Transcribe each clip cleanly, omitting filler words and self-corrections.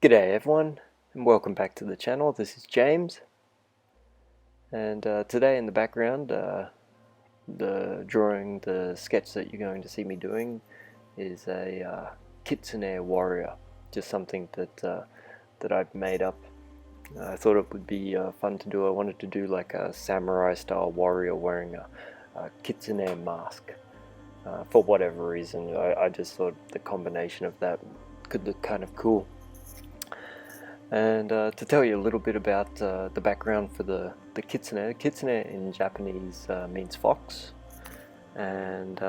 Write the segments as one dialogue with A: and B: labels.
A: G'day everyone, and welcome back to the channel. This is James, and today in the background, the sketch that you're going to see me doing is a Kitsune warrior, just something that I've made up. I thought it would be fun to do. I wanted to do like a samurai style warrior wearing a Kitsune mask. For whatever reason, I just thought the combination of that could look kind of cool. And to tell you a little bit about the background for the Kitsune. Kitsune in Japanese means fox, and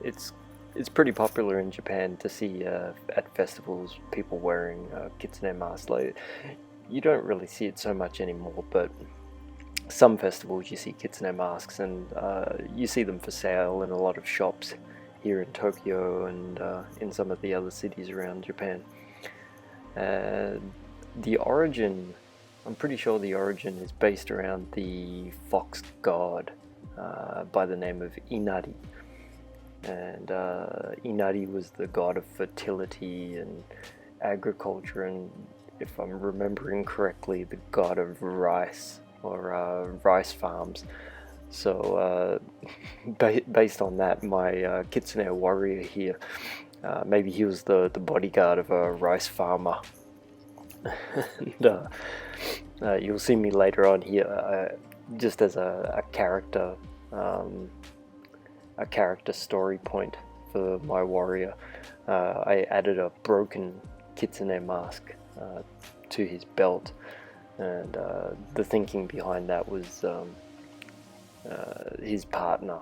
A: it's pretty popular in Japan to see at festivals people wearing Kitsune masks. Like, you don't really see it so much anymore, but some festivals you see Kitsune masks, and you see them for sale in a lot of shops here in Tokyo and in some of the other cities around Japan. The origin, I'm pretty sure the origin is based around the fox god by the name of Inari. And Inari was the god of fertility and agriculture, and if I'm remembering correctly, the god of rice, or rice farms. So based on that, my Kitsune warrior here, maybe he was the bodyguard of a rice farmer. And you'll see me later on here just as a character story point for my warrior. I added a broken Kitsune mask to his belt, and the thinking behind that was his partner,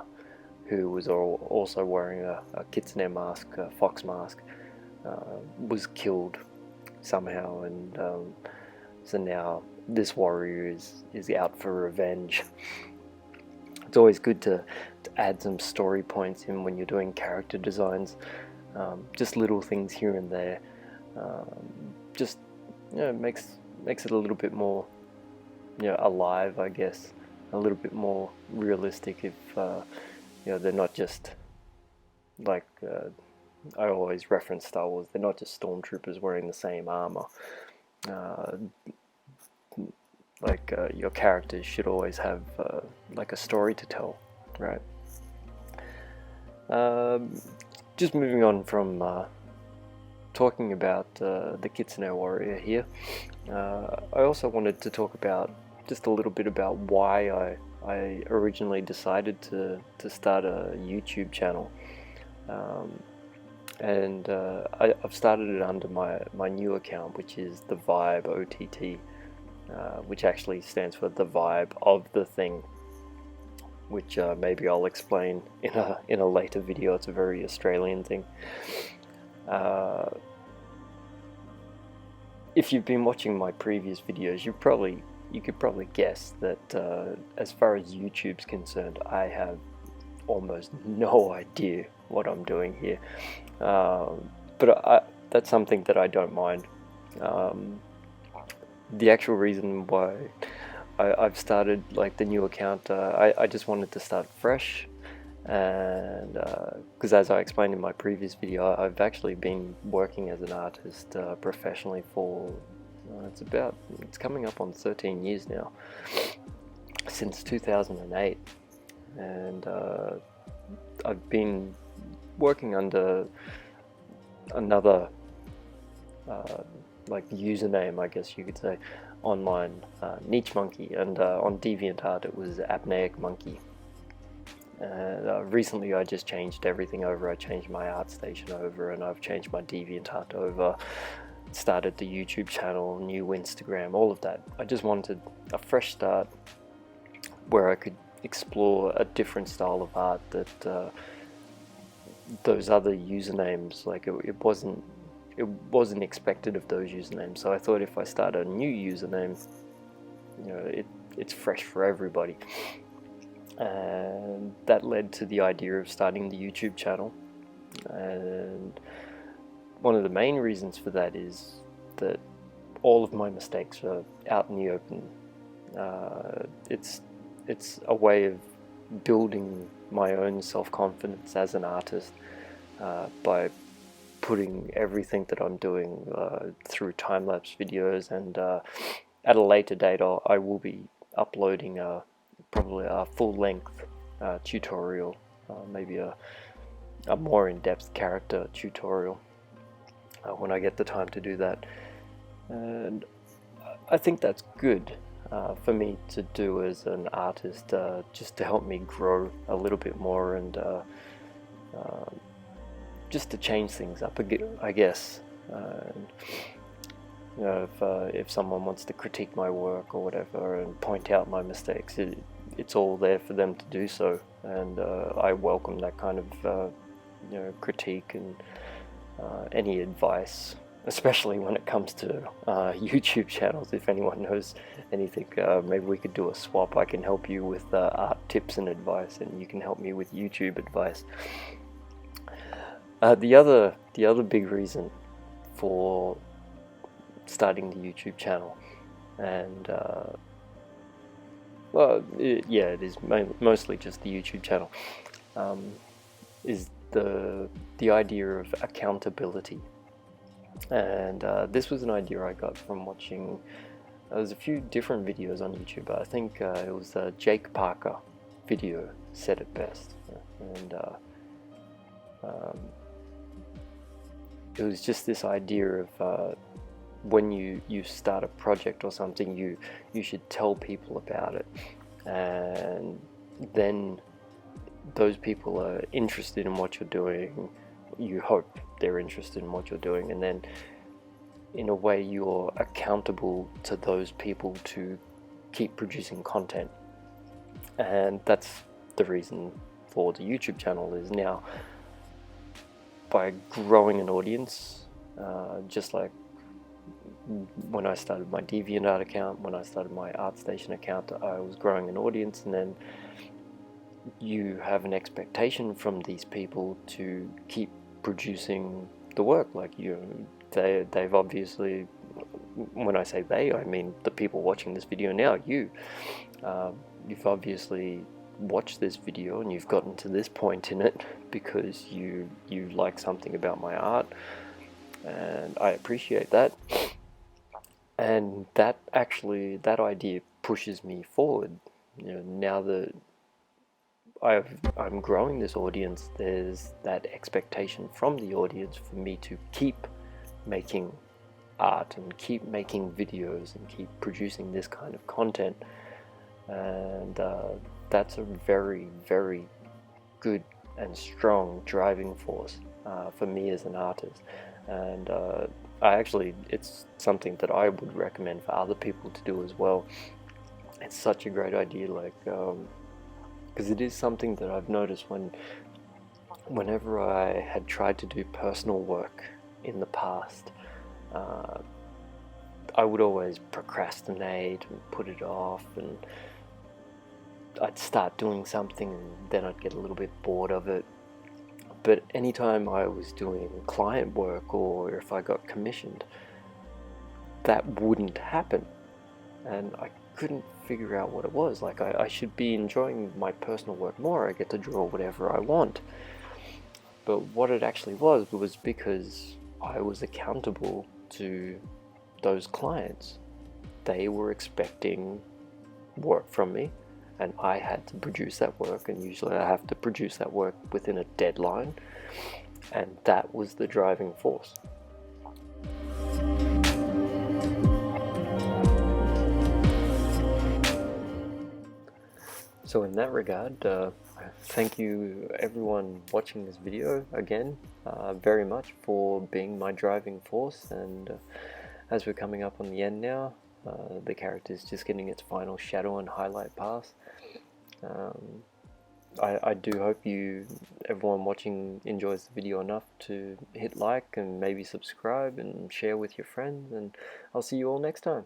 A: who was also wearing a Kitsune mask, a fox mask, was killed somehow, and so now this warrior is out for revenge. It's always good to add some story points in when you're doing character designs, just little things here and there. Just makes it a little bit more alive, I guess, a little bit more realistic if they're not just like I always reference Star Wars. They're not just stormtroopers wearing the same armor. Your characters should always have like a story to tell, right? Just moving on from talking about the Kitsune warrior here, I also wanted to talk about just a little bit about why I originally decided to start a YouTube channel. I've started it under my new account, which is the Vibe OTT, which actually stands for the vibe of the thing, which maybe I'll explain in a later video. It's a very Australian thing. If you've been watching my previous videos, you could probably guess that as far as YouTube's concerned, I have almost no idea what I'm doing here. But that's something that I don't mind. The actual reason why I've started like the new account, I just wanted to start fresh, and because as I explained in my previous video, I've actually been working as an artist professionally for it's coming up on 13 years now, since 2008, and I've been working under another like username, I guess you could say, online, Niche Monkey, and on DeviantArt it was Apneic Monkey. And recently I just changed everything over. I changed my ArtStation over, and I've changed my DeviantArt over, started the YouTube channel, new Instagram, all of that. I just wanted a fresh start where I could explore a different style of art that those other usernames, like it wasn't expected of those usernames. So I thought if I start a new username, it's fresh for everybody. And that led to the idea of starting the YouTube channel. And one of the main reasons for that is that all of my mistakes are out in the open. It's a way of building my own self-confidence as an artist by putting everything that I'm doing through time-lapse videos, and at a later date I will be uploading probably a full-length tutorial, maybe a more in-depth character tutorial when I get the time to do that. And I think that's good for me to do as an artist, just to help me grow a little bit more, and just to change things up, I guess. And, you know, if someone wants to critique my work or whatever and point out my mistakes, it's all there for them to do so, and I welcome that kind of you know, critique and any advice, especially when it comes to YouTube channels. If anyone knows anything, maybe we could do a swap. I can help you with art tips and advice, and you can help me with YouTube advice. The other big reason for starting the YouTube channel, and well, yeah, it is mostly just the YouTube channel, is the idea of accountability. And this was an idea I got from watching, there's a few different videos on YouTube. I think it was a Jake Parker video said it best, and it was just this idea of when you start a project or something, you should tell people about it, and then those people are interested in what you're doing. You hope they're interested in what you're doing, and then in a way you're accountable to those people to keep producing content. And that's the reason for the YouTube channel, is now by growing an audience, just like when I started my DeviantArt account, when I started my ArtStation account, I was growing an audience, and then you have an expectation from these people to keep producing the work. Like they've obviously, when I say they, I mean the people watching this video now, you've obviously watched this video and you've gotten to this point in it because you like something about my art, and I appreciate that. And that idea pushes me forward. You know, now that I'm growing this audience, there's that expectation from the audience for me to keep making art and keep making videos and keep producing this kind of content. And that's a very, very good and strong driving force for me as an artist. And it's something that I would recommend for other people to do as well. It's such a great idea, like because it is something that I've noticed whenever I had tried to do personal work in the past, I would always procrastinate and put it off, and I'd start doing something and then I'd get a little bit bored of it. But anytime I was doing client work, or if I got commissioned, that wouldn't happen, and I couldn't figure out what it was. Like, I should be enjoying my personal work more. I get to draw whatever I want. But what it actually was because I was accountable to those clients. They were expecting work from me, and I had to produce that work, and usually I have to produce that work within a deadline, and that was the driving force. So in that regard, thank you everyone watching this video again very much for being my driving force. And as we're coming up on the end now, the character is just getting its final shadow and highlight pass. I do hope everyone watching enjoys the video enough to hit like and maybe subscribe and share with your friends, and I'll see you all next time.